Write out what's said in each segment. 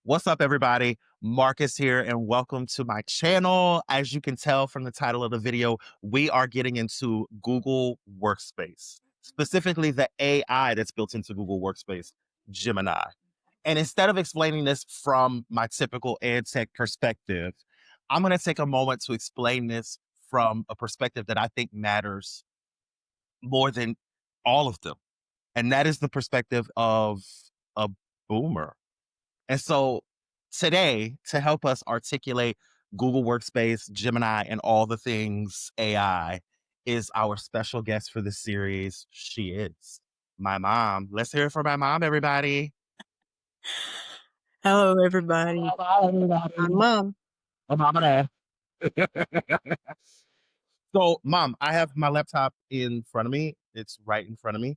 What's up, everybody? Marcus here, and welcome to my channel. As you can tell from the title of the video, we are getting into Google Workspace, specifically the AI that's built into Google Workspace, Gemini. And instead of explaining this from my typical ed tech perspective, I'm going to take a moment to explain this from a perspective that I think matters more than all of them. And that is the perspective of a boomer. And so today, to help us articulate Google Workspace, Gemini, and all the things AI, is our special guest for this series. She is my mom. Let's hear it for my mom, everybody. Hello, everybody. Hello, everybody. I'm Mom. My mama there. So, mom, I have my laptop in front of me. It's right in front of me.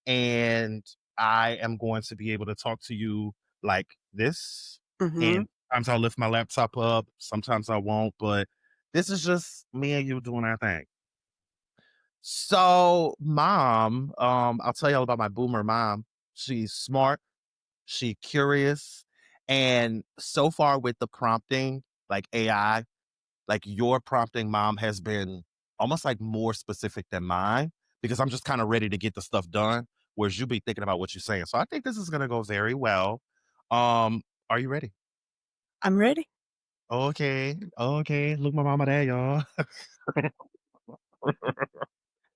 And I am going to be able to talk to you like this. Mhm. And sometimes I'll lift my laptop up, sometimes I won't, but this is just me and you doing our thing. So, mom, I'll tell you all about my boomer mom. She's smart, she's curious, and so far with the prompting, like AI, like your prompting, mom, has been almost like more specific than mine because I'm just kind of ready to get the stuff done, whereas you be thinking about what you're saying. So I think this is gonna go very well. Are you ready? I'm ready. Okay, okay. Look, my mama there, y'all. All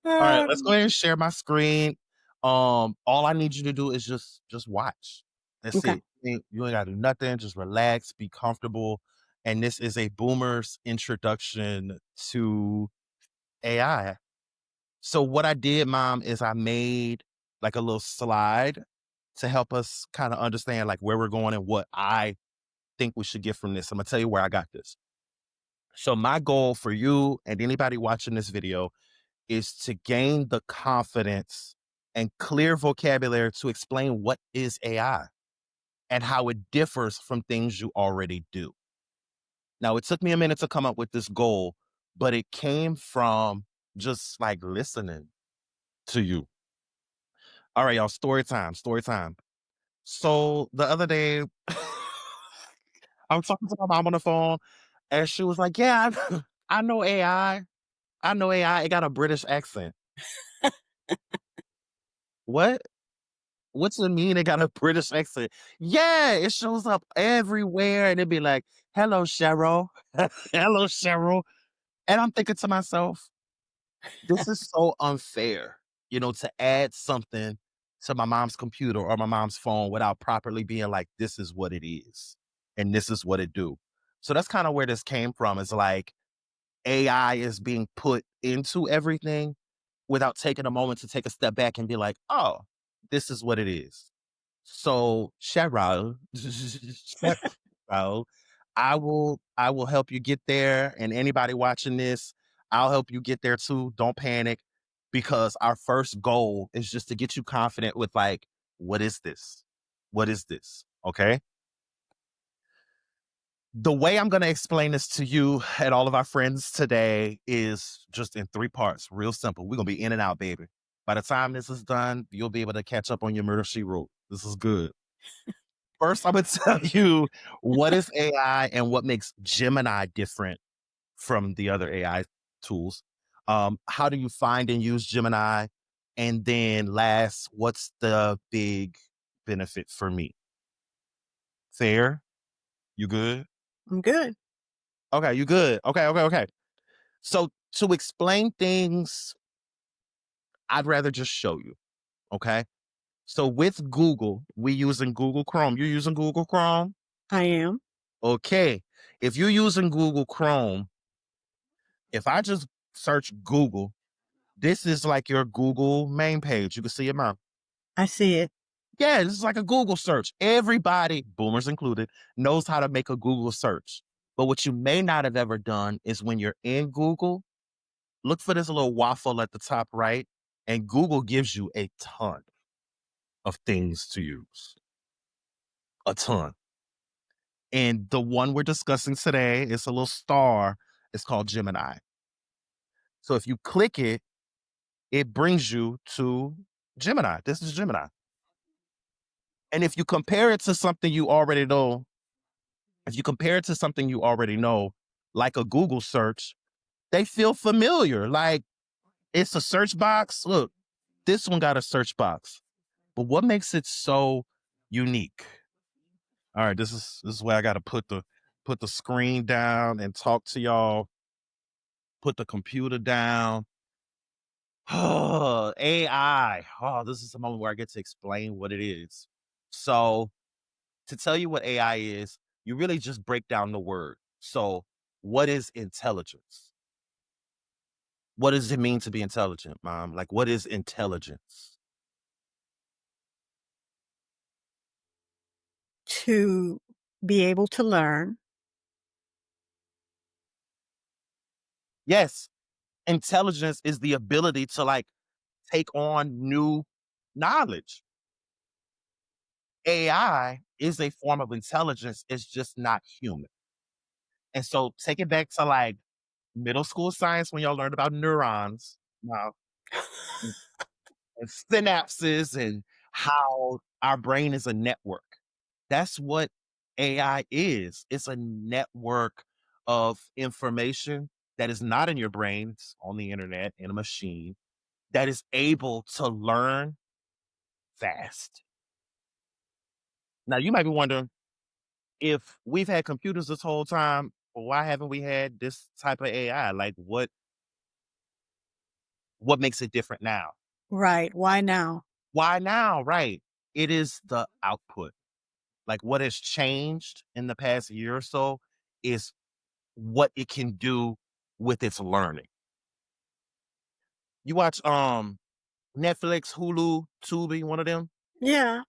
right, let's go Um, ahead and share my screen. All I need you to do is just watch. That's okay. it. You ain't gotta do nothing. Just relax, be comfortable. And this is a boomer's introduction to AI. So what I did, mom, is I made like a little slide to help us kind of understand like where we're going and what I think we should get from this. I'm gonna tell you where I got this. So my goal for you and anybody watching this video is to gain the confidence and clear vocabulary to explain what is AI and how it differs from things you already do. Now, it took me a minute to come up with this goal, but it came from just like listening to you. All right, y'all, story time, story time. So the other day, I was talking to my mom on the phone, and she was like, "Yeah, I know AI. I know AI. It got a British accent." What? What's it mean? It got a British accent? Yeah, it shows up everywhere, and it'd be like, "Hello, Cheryl. Hello, Cheryl." And I'm thinking to myself, this is so unfair, to add something to my mom's computer or my mom's phone without properly being like, this is what it is and this is what it do. So that's kind of where this came from. Is like AI is being put into everything without taking a moment to take a step back and be like, oh, this is what it is. So Cheryl, Cheryl, I will help you get there. And anybody watching this, I'll help you get there too. Don't panic because our first goal is just to get you confident with like, what is this? What is this? Okay. The way I'm going to explain this to you and all of our friends today is just in three parts. Real simple. We're going to be in and out, baby. By the time this is done, you'll be able to catch up on your murder she wrote. This is good. First, I'm going to tell you what is AI and what makes Gemini different from the other AI tools. How do you find and use Gemini? And then last, what's the big benefit for me? Fair? You good? I'm good. Okay, you good. Okay, okay, okay. So to explain things, I'd rather just show you. Okay. So with Google, we using Google Chrome. You using Google Chrome? I am. Okay. If you're using Google Chrome, if I just search Google, this is like your Google main page. You can see it, mom. I see it. Yeah, this is like a Google search. Everybody, boomers included, knows how to make a Google search. But what you may not have ever done is when you're in Google, look for this little waffle at the top right, and Google gives you a ton of things to use. A ton. And the one we're discussing today is a little star. It's called Gemini. So if you click it, it brings you to Gemini. This is Gemini. And if you compare it to something you already know, If you compare it to something you already know, like a Google search, they feel familiar. Like it's a search box. Look, this one got a search box. But what makes it so unique? All right, this is where I gotta put the screen down and talk to y'all, put the computer down. Oh, AI. Oh, this is the moment where I get to explain what it is. So to tell you what AI is, you really just break down the word. So, what is intelligence? What does it mean to be intelligent, mom? Like, what is intelligence? To be able to learn. Yes, intelligence is the ability to like take on new knowledge. AI is a form of intelligence, it's just not human. And so, take it back to like middle school science when y'all learned about neurons. Wow. And synapses and how our brain is a network. That's what AI is. It's a network of information that is not in your brain, it's on the internet in a machine that is able to learn fast. Now, you might be wondering if we've had computers this whole time, why haven't we had this type of AI? Like what makes it different now? Right. Why now? Why now? Right. It is the output. Like what has changed in the past year or so is what it can do with its learning. You watch Netflix, Hulu, Tubi, one of them. Yeah.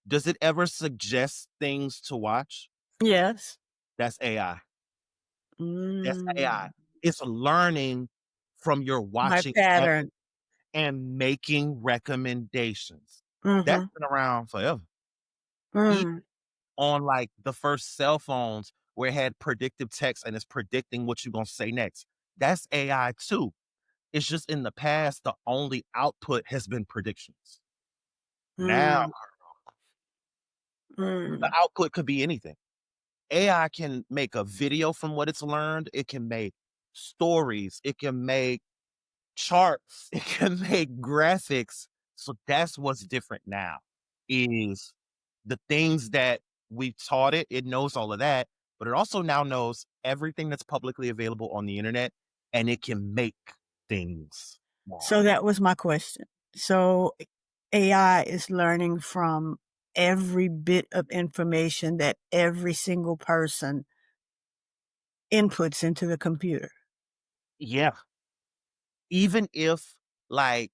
Does it ever suggest things to watch? Yes. That's AI. That's AI. Mm. It's learning from your My watching pattern. and making recommendations. That's Mhm. been around forever. Even Mm. on like the first cell phones where it had predictive text and it's predicting what you're gonna say next. That's AI too. It's just in the past, the only output has been predictions. Now Mm. the Mm. output could be anything. AI can make a video from what it's learned. It can make stories. It can make charts. It can make graphics. So that's what's different now is the things that we taught it. It knows all of that, but it also now knows everything that's publicly available on the internet, and it can make things more. So that was my question. So AI is learning from every bit of information that every single person inputs into the computer. Yeah. Even if like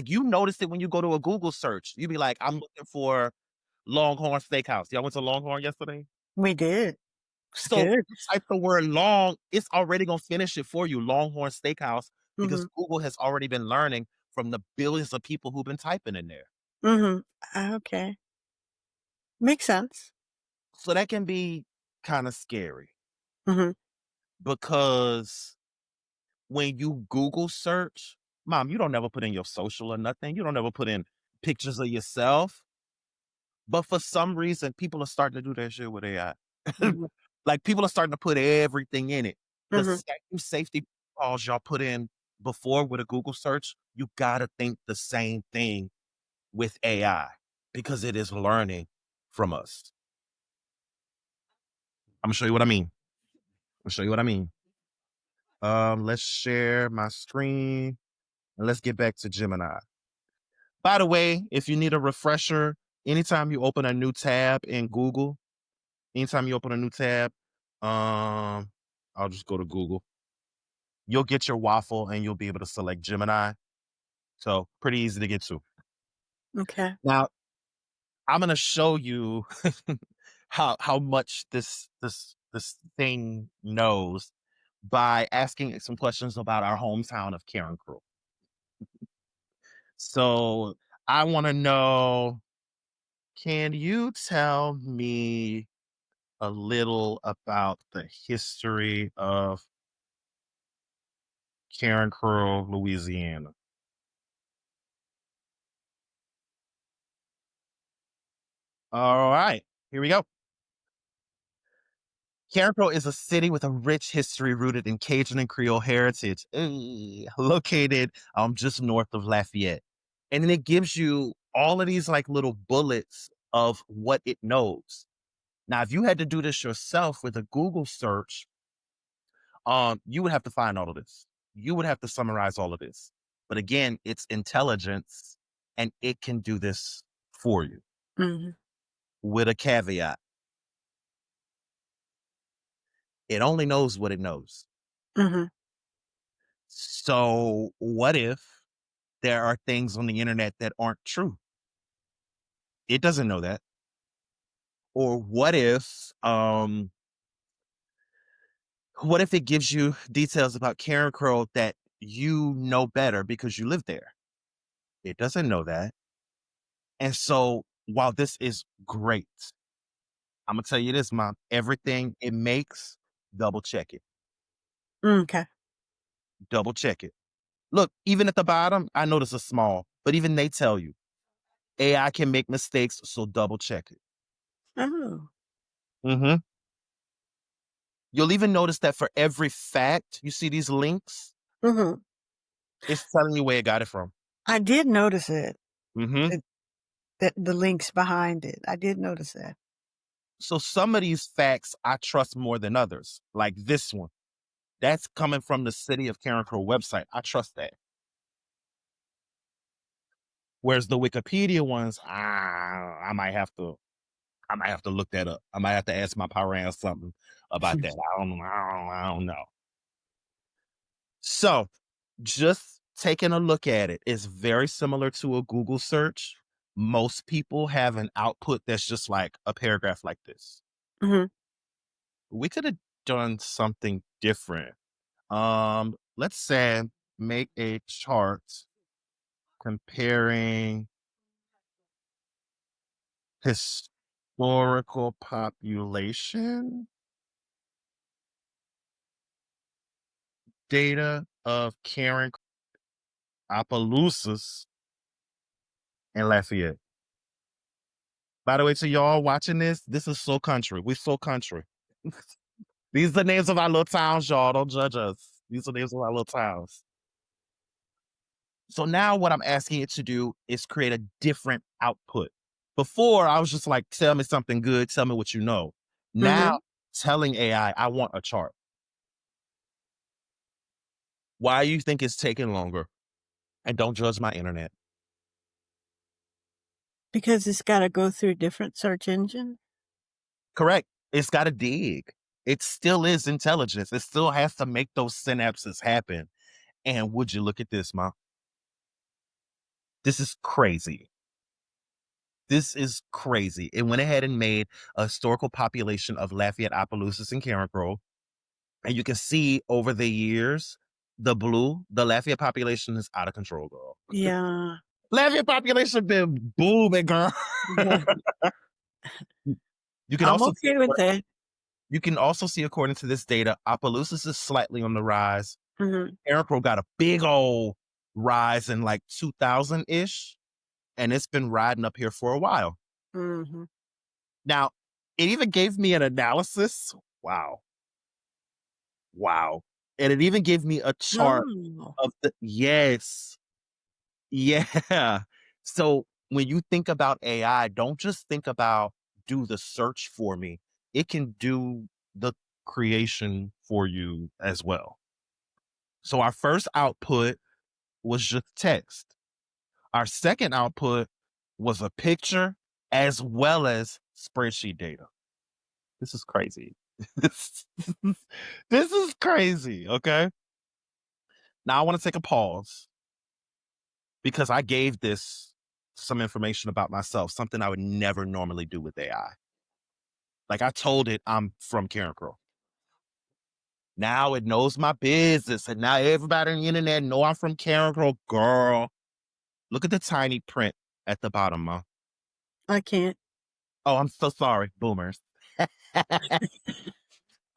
you notice it when you go to a Google search, you be like, I'm looking for Longhorn Steakhouse. Y'all went to Longhorn yesterday? We did. It's So good. you type the word long, it's already gonna finish it for you, Longhorn Steakhouse, because Mhm. Google has already been learning from the billions of people who've been typing in there. Mhm. Okay. Makes sense. So that can be kind of scary Mhm. because when you Google search, mom, you don't never put in your social or nothing. You don't ever put in pictures of yourself. But for some reason, people are starting to do that shit with AI. Mhm. Like people are starting to put everything in it. The Mhm. same safety calls y'all put in before with a Google search, you gotta think the same thing with AI because it is learning from us. I'm gonna show you what I mean. I'll show you what I mean. Let's share my screen and let's get back to Gemini. By the way, if you need a refresher, anytime you open a new tab in Google, anytime you open a new tab, I'll just go to Google. You'll get your waffle and you'll be able to select Gemini. So pretty easy to get to. Okay. Now I'm gonna show you how much this thing knows by asking it some questions about our hometown of Karen Crew. So I want to know, can you tell me a little about the history of Karen Crew, Louisiana? All right, here we go. Carencro is a city with a rich history rooted in Cajun and Creole heritage, located just north of Lafayette. And then it gives you all of these like little bullets of what it knows. Now, if you had to do this yourself with a Google search, you would have to find all of this. You would have to summarize all of this. But again, it's intelligence and it can do this for you Mhm. with a caveat. It only knows what it knows. Mhm. So, what if there are things on the internet that aren't true? It doesn't know that. Or what if it gives you details about Karen Crow that you know better because you live there? It doesn't know that. And so, while this is great, I'm gonna tell you this, mom. Everything it makes, double check it. M'kay. Double check it. Look, even at the bottom, I know this is small, but even they tell you AI can make mistakes, so double check it. Oh. Hmm. You'll even notice that for every fact, you see these links, Mhm. it's telling you where it got it from. I did notice it, Hmm. that that the links behind it. I did notice that. So some of these facts I trust more than others, like this one. That's coming from the City of Carencro website. I trust that. Whereas the Wikipedia ones, I might have to look that up. I might have to ask my parents something about that. I don't know. So just taking a look at it is very similar to a Google search. Most people have an output that's just like a paragraph like this. Mhm. We could have done something different. Let's say make a chart comparing historical population data of Karen Opelousas and Lafayette. By the way, to y'all watching this is so country. We so country. These are the names of our little towns, y'all. Don't judge us. These are the names of our little towns. So now what I'm asking it to do is create a different output. Before, I was just like, tell me something good, tell me what you know. Now, Mhm. telling AI, I want a chart. Why you think it's taking longer? And don't judge my internet. Because it's gotta go through a different search engine? Correct. It's got to dig. It still is intelligence. It still has to make those synapses happen. And would you look at this, Mom? This is crazy. This is crazy. It went ahead and made a historical population of Lafayette, Opelousas, and Carencro. And you can see over the years, the Lafayette population is out of control, girl. Yeah. Lafayette population been booming, girl. You can I'm also see okay with that. you can also see according to this data, Opelousas is slightly on the rise. Mhm. Carencro got a big old rise in like 2000 ish, and it's been riding up here for a while. Mhm. Now, it even gave me an analysis. Wow. Wow. And it even gave me a chart Oh. of the, yes. Yeah. So when you think about AI, don't just think about do the search for me. It can do the creation for you as well. So our first output was just text. Our second output was a picture as well as spreadsheet data. This is crazy. this, this is crazy. Okay. Now I want to take a pause because I gave this some information about myself, something I would never normally do with AI. Like I told it I'm from Karen Crow. Now it knows my business, and now everybody on the internet know I'm from Karen Crow. Girl, look at the tiny print at the bottom, ma. I can't. Oh, I'm so sorry, boomers.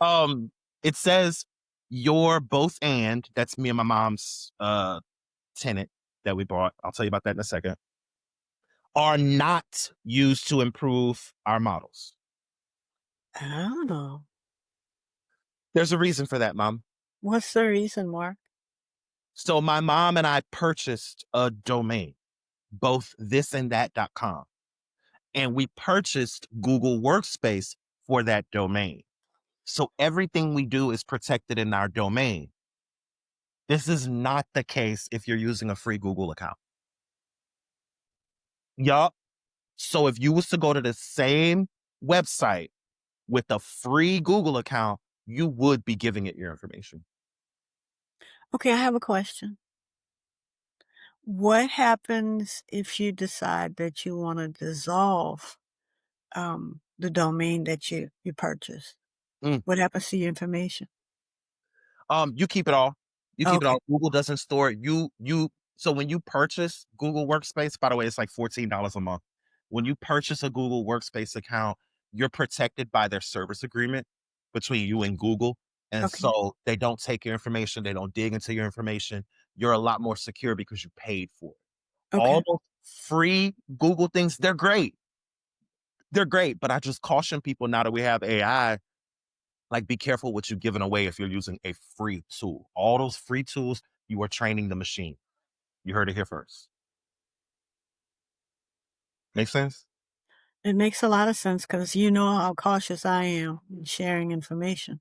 um, it says you're both and that's me and my mom's tenant that we bought. I'll tell you about that in a second. Are not used to improve our models. Oh. There's a reason for that, mom. What's the reason, Mark? So my mom and I purchased a domain, both thisandthat.com, and we purchased Google Workspace for that domain. So everything we do is protected in our domain. This is not the case if you're using a free Google account. Yup. So if you was to go to the same website with a free Google account, you would be giving it your information. Okay, I have a question. What happens if you decide that you wanna dissolve, the domain that you purchased? Mm. What happens to your information? You keep it all. You keep it Okay, all. Google doesn't store it. So when you purchase Google Workspace, by the way, it's like $14 a month. When you purchase a Google Workspace account, you're protected by their service agreement between you and Google. And okay, so they don't take your information, they don't dig into your information. You're a lot more secure because you paid for it. okay. All those free Google things, they're great. They're great, but I just caution people now that we have AI, like, be careful what you're giving away if you're using a free tool. All those free tools, you are training the machine. You heard it here first. Make sense? It makes a lot of sense because you know how cautious I am in sharing information.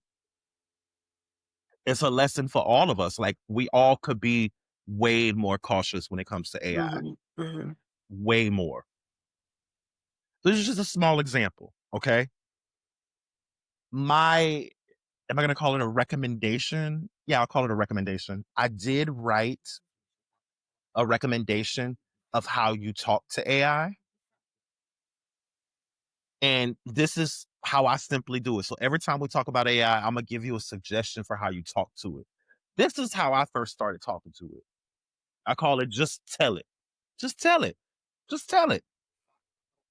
It's a lesson for all of us. Like, we all could be way more cautious when it comes to AI, Mhm, mhm. way more. This is just a small example, okay? My Am I gonna call it a recommendation? Yeah, I'll call it a recommendation. I did write a recommendation of how you talk to AI. And this is how I simply do it. So every time we talk about AI, I'm gonna give you a suggestion for how you talk to it. This is how I first started talking to it. I call it just tell it. Just tell it. Just tell it.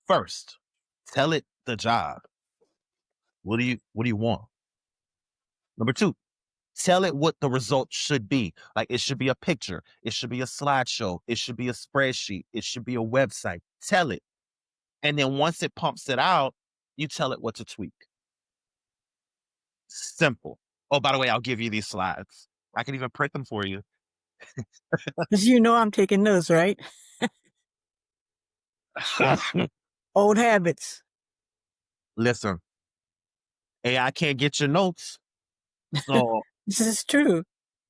First, tell it the job. What do you want? Number two, tell it what the result should be. Like, it should be a picture, it should be a slideshow, it should be a spreadsheet, it should be a website. Tell it. And then once it pumps it out, you tell it what to tweak. Simple. Oh, by the way, I'll give you these slides. I can even print them for you. 'Cause you know I'm taking notes, right? Old habits. Listen, AI can't get your notes. So, This is true.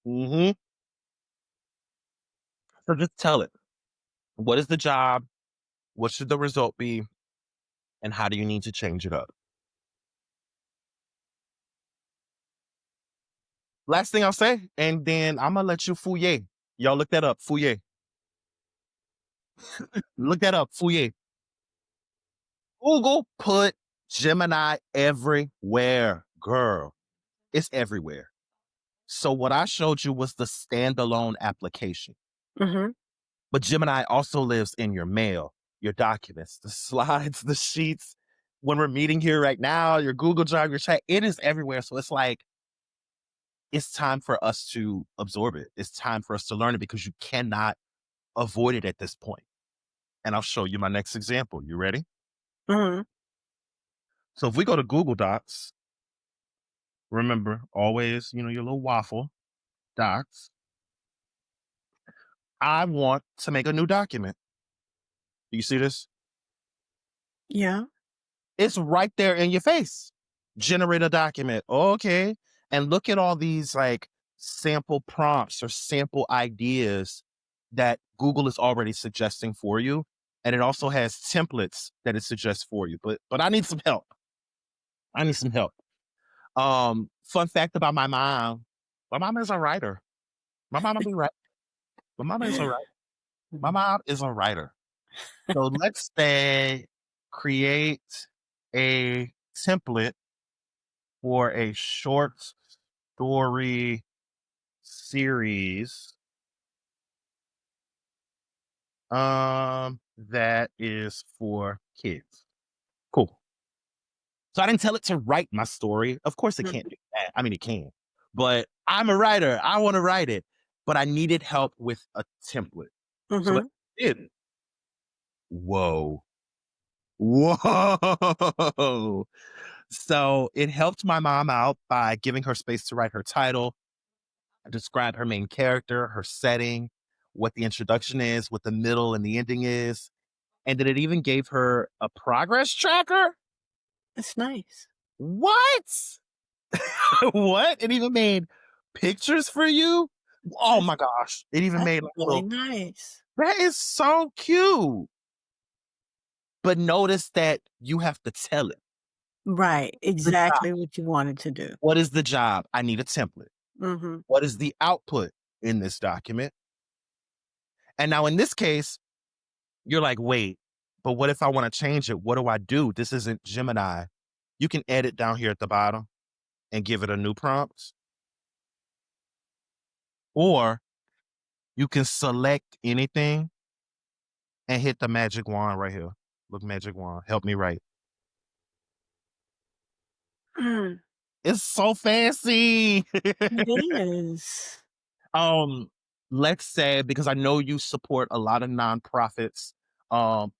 mhm. So just tell it. What is the job? What should the result be? And how do you need to change it up? Last thing I'll say, and then I'm gonna let you fouiller. Y'all look that up. Fouiller. Look that up. Fouiller. Google put Gemini everywhere, girl. It's everywhere. So what I showed you was the standalone application. Mhm. But Gemini also lives in your mail, your documents, the slides, the sheets. When we're meeting here right now, your Google Drive, your chat, it is everywhere. So it's like, it's time for us to absorb it. It's time for us to learn it because you cannot avoid it at this point. And I'll show you my next example. You ready? Mhm. So if we go to Google Docs, remember always, your little waffle docs. I want to make a new document. Do you see this? Yeah. It's right there in your face. Generate a document. Okay. And look at all these like sample prompts or sample ideas that Google is already suggesting for you. And it also has templates that it suggests for you. But I need some help. I need some help. Fun fact about my mom. My mom is a writer. My mom will be right. My mom is a writer. My Mhm. mom is a writer. So let's say create a template for a short story series that is for kids. Cool. So I didn't tell it to write my story. Of course it can't Mhm. do that. I mean it can. But I'm a writer. I want to write it. But I needed help with a template. So that's Mhm. what I did. Whoa. Whoa. So it helped my mom out by giving her space to write her title, describe her main character, her setting, what the introduction is, what the middle and the ending is. And then it even gave her a progress tracker. That's nice. What? What? It even made pictures for you? Oh That's my gosh. It even that's made like really little, nice. that is so cute. But notice that you have to tell it. Right, The job. exactly what you wanted to do. What is the job? I need a template. Mhm. What is the output in this document? And now in this case, you're like, wait, but what if I want to change it? What do I do? This isn't Gemini. You can edit down here at the bottom and give it a new prompt, or you can select anything and hit the magic wand right here. Look, magic wand, help me write. Mm, It's so fancy. it is. um, let's say, because I know you support a lot of nonprofits,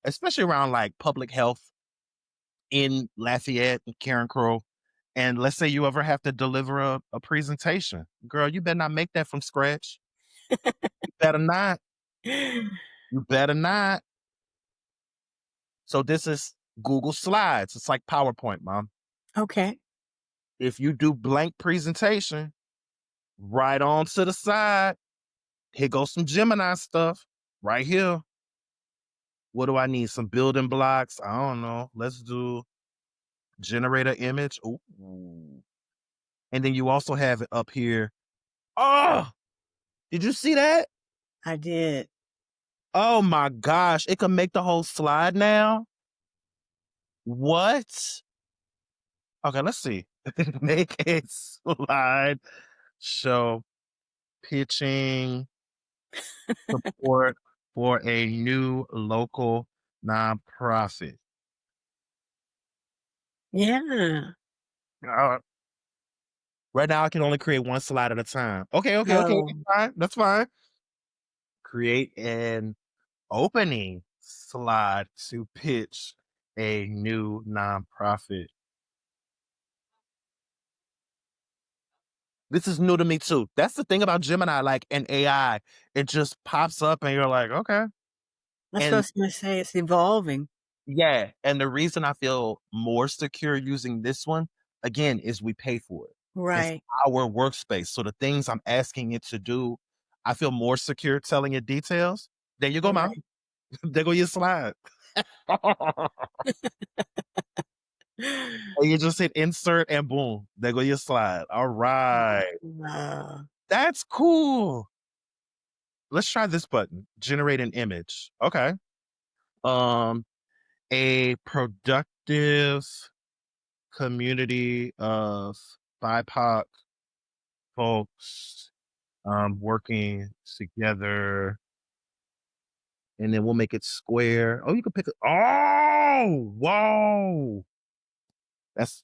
especially around like public health in Lafayette and Karen Crow. And let's say you ever have to deliver a presentation. Girl, you better not make that from scratch. You better not. You better not. So this is Google Slides. It's like PowerPoint, mom. Okay, If you do blank presentation, right on to the side, here goes some Gemini stuff right here. What do I need? Some building blocks. I don't know. Let's do generate an image. Ooh. And then you also have it up here. Oh, did you see that? I did. Oh my gosh. It can make the whole slide now. What? Okay, let's see. Make a slide show pitching support for a new local nonprofit. Yeah. Uh, right now, I can only create one slide at a time. Okay, okay, okay. Oh, That's fine. That's fine. Create an opening slide to pitch a new nonprofit. This is new to me too. That's the thing about Gemini, like an AI. It just pops up and you're like, okay. that's what I And was gonna say, it's evolving. yeah, and the reason I feel more secure using this one, again, is we pay for it. It's Right, our workspace. So the things I'm asking it to do, I feel more secure telling it details. There you go, mom. right. There go your slide. And you just hit insert and boom, there go your slide. All right. Wow. That's cool. Let's try this button. Generate an image. Okay. Um, a productive community of BIPOC folks working together, and then we'll make it square. Oh, you can pick it. Oh, whoa. That's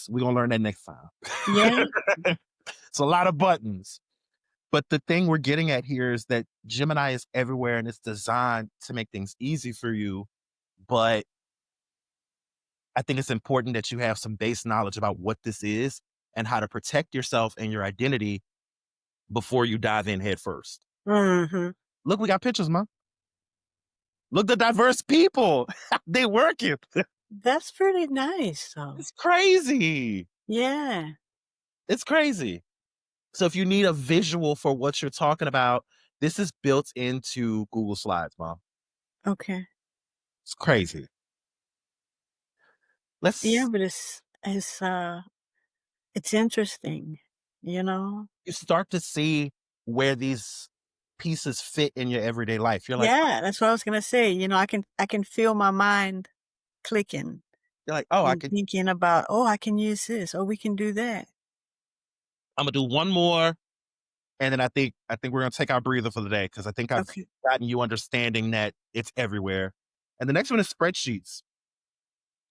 we're gonna learn that next time. Yeah, It's a lot of buttons. But the thing we're getting at here is that Gemini is everywhere and it's designed to make things easy for you. But I think it's important that you have some base knowledge about what this is and how to protect yourself and your identity before you dive in head first. mhm. Look, we got pictures, man. Look, the diverse people. They working. That's pretty nice, though. It's crazy. Yeah, It's crazy. So if you need a visual for what you're talking about, this is built into Google Slides, mom. okay. It's crazy. Yeah, Let's but it's interesting, you know? You start to see where these pieces fit in your everyday life. Yeah, that's what I was gonna say, I can feel my mind clicking You're like, oh, and thinking about, "Oh, I can use this. Oh, we can do that." I'm gonna do one more, and then I think we're gonna take our breather for the day because I think I've Okay. gotten you understanding that it's everywhere. And the next one is spreadsheets.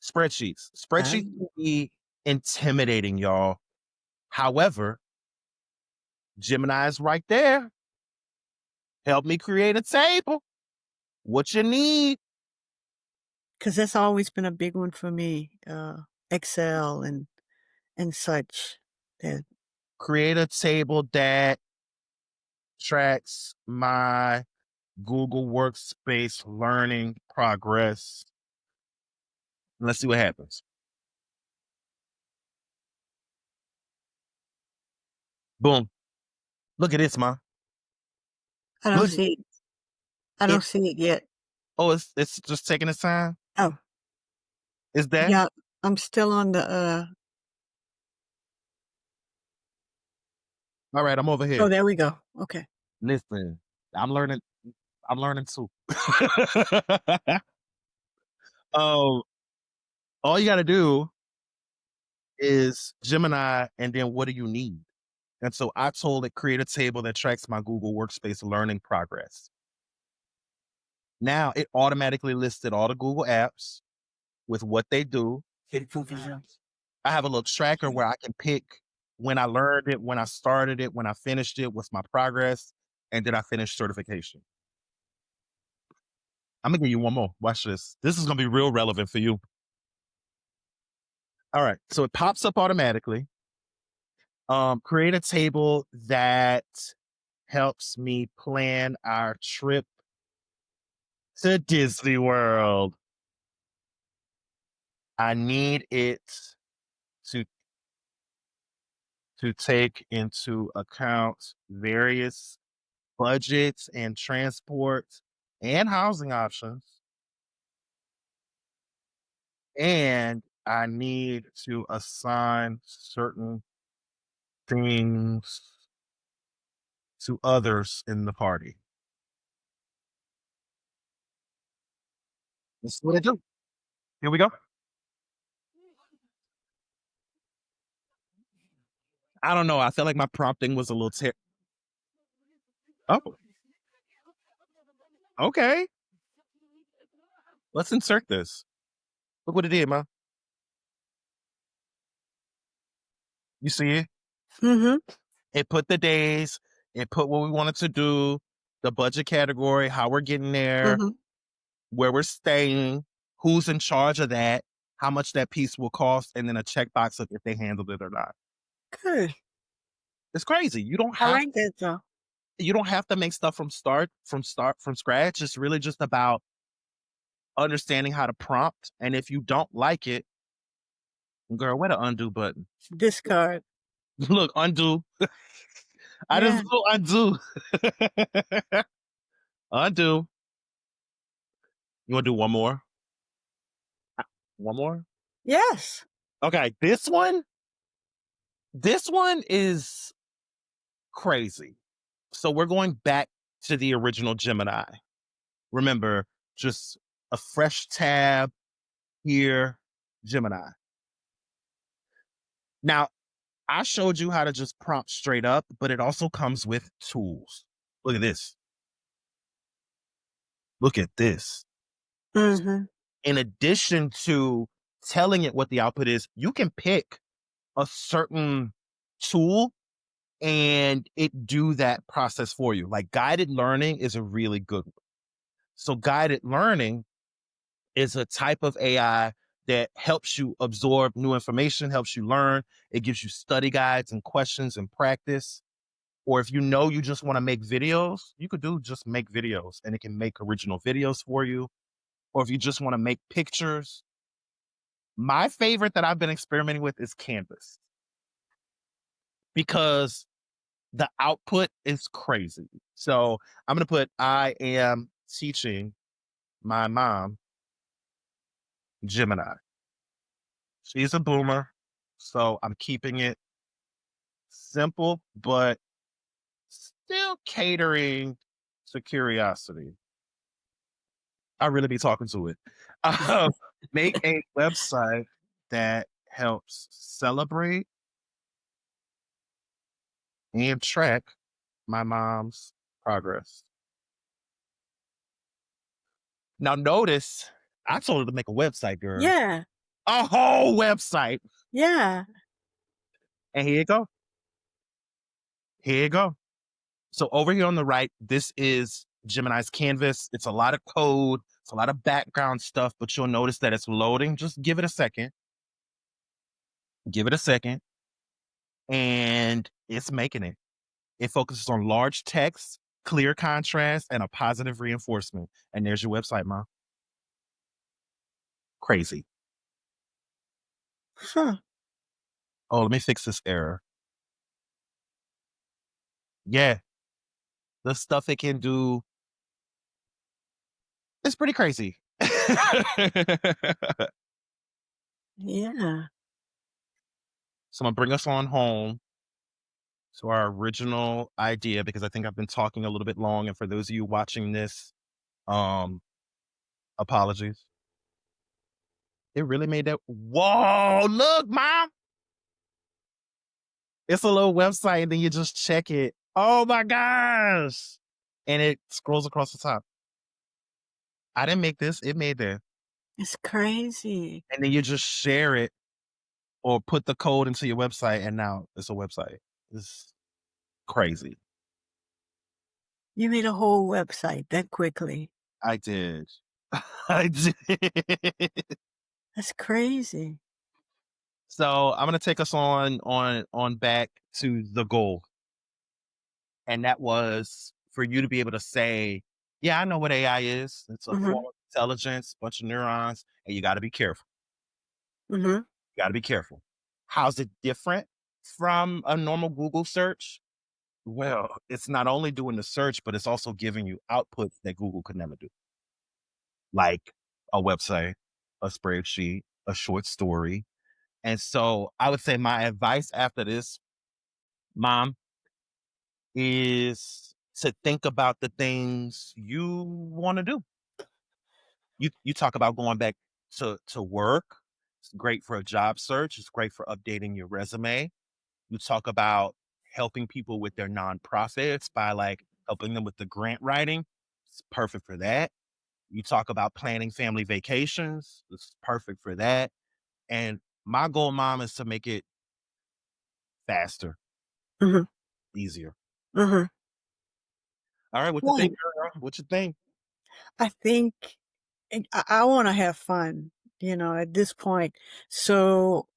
Spreadsheets. Spreadsheets Um, can be intimidating, y'all. However, Gemini is right there. Help me create a table. What you need? 'Cause that's always been a big one for me, Excel and such. That Create a table that tracks my Google Workspace learning progress. Let's see what happens. Boom. Look at this, ma. I don't Look at see it. I it. don't see it yet. Oh, it's just taking its time. Oh, Is that yeah, I'm still on the, all right? I'm over oh, here. there we go. Okay. Listen, I'm learning. I'm learning too. um, all you got to do is Gemini, and then what do you need? And so I told it create a table that tracks my Google Workspace learning progress. Now it automatically listed all the Google apps with what they do. I have a little tracker where I can pick when I learned it, when I started it, when I finished it, what's my progress, and did I finish certification. I'm gonna give you one more. Watch this. This is gonna be real relevant for you. All right. So it pops up automatically. Create a table that helps me plan our trip to Disney World. I need it to take into account various budgets and transport and housing options. And I need to assign certain things to others in the party. That's what I do. Here we go. I don't know. I feel like my prompting was a little oh, okay. Let's insert this. Look what it did, ma. You see it? Mhm, It put the days, it put what we wanted to do, the budget category, how we're getting there, mhm. where we're staying, who's in charge of that, how much that piece will cost, and then a checkbox of if they handled it or not. Good. It's crazy. I like that though. You don't have to make stuff from scratch. It's really just about understanding how to prompt. And if you don't like it, girl, where the undo button? Discard. Look, undo. I just Yeah. do undo. Undo. You want to do one more? One more? Yes. Okay, this one is crazy. So we're going back to the original Gemini. Remember, just a fresh tab here, Gemini. Now, I showed you how to just prompt straight up, but it also comes with tools. Look at this. Look at this. Mhm. In addition to telling it what the output is, you can pick a certain tool and it do that process for you. Like guided learning is a really good one. So guided learning is a type of AI that helps you absorb new information, helps you learn. It gives you study guides and questions and practice. Or if you know you just want to make videos, you could do just make videos and it can make original videos for you. Or if you just want to make pictures. My favorite that I've been experimenting with is Canvas because the output is crazy. So I'm going to put, I am teaching my mom Gemini. She's a boomer. So I'm keeping it simple, but still catering to curiosity. I really be talking to it. Um, make a website that helps celebrate and track my mom's progress. Now, notice I told her to make a website, girl. Yeah. A whole website. Yeah. And here you go. Here you go. So over here on the right, this is Gemini's canvas. It's a lot of code. It's a lot of background stuff, but you'll notice that it's loading. Just give it a second. Give it a second, and it's making it. It focuses on large text, clear contrast, and a positive reinforcement. And there's your website, Mom. Crazy. Huh. Oh, let me fix this error. Yeah, the stuff it can do is pretty crazy. Yeah. So I'm gonna bring us on home to our original idea because I think I've been talking a little bit long. And for those of you watching this, um, apologies. It really made that. Whoa, look, Mom. It's a little website, and then you just check it. Oh my gosh. And it scrolls across the top. I didn't make this, it made that. It's crazy. And then you just share it or put the code into your website, and now it's a website. It's crazy. You made a whole website that quickly. I did. I did. That's crazy. So I'm gonna take us on back to the goal. And that was for you to be able to say, yeah, I know what AI is. It's a form Mhm. of intelligence, bunch of neurons, and you gotta be careful. Mhm. You gotta be careful. How's it different from a normal Google search? Well, it's not only doing the search, but it's also giving you outputs that Google could never do, like a website, a spreadsheet, a short story. And so I would say my advice after this, Mom, is to think about the things you want to do. You talk about going back to work. It's great for a job search. It's great for updating your resume. You talk about helping people with their nonprofits by like helping them with the grant writing. It's perfect for that. You talk about planning family vacations. It's perfect for that. And my goal, Mom, is to make it faster, Mhm. easier. Mhm. All right, what you think, Right. girl? What you think? I think I wanna have fun, at this point. So,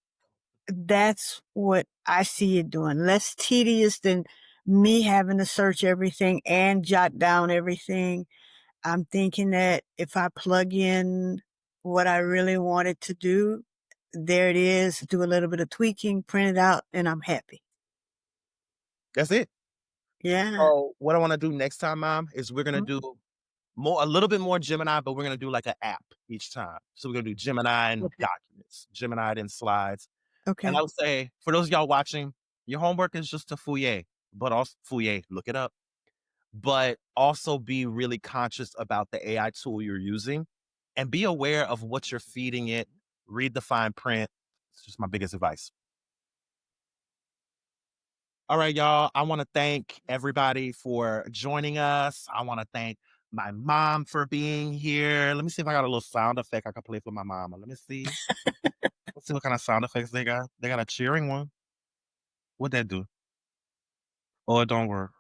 that's what I see it doing. Less tedious than me having to search everything and jot down everything. I'm thinking that if I plug in what I really wanted to do, there it is, do a little bit of tweaking, print it out, and I'm happy. That's it. Yeah. So what I want to do next time, Mom, is we're gonna Mhm. do a little bit more Gemini, but we're gonna do like an app each time. So we're gonna do Gemini and Okay. documents, Gemini and slides. And I Okay. would say for those of y'all watching, your homework is just to fouiller, but also fouiller, look it up, but also be really conscious about the AI tool you're using and be aware of what you're feeding it. Read the fine print. It's just my biggest advice. All right, y'all. I want to thank everybody for joining us. I want to thank my mom for being here. Let me see if I got a little sound effect I can play for my mama. Let me see. Let's see what kind of sound effects they got. They got a cheering one. What'd that do? Oh, it don't work.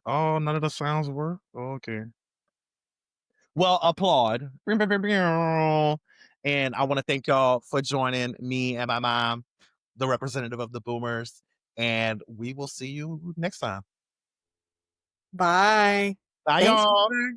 Oh, none of the sounds work. Okay. Well, applaud. And I want to thank y'all for joining me and my mom, the representative of the boomers. And we will see you next time. Bye. Bye, Thanks y'all. for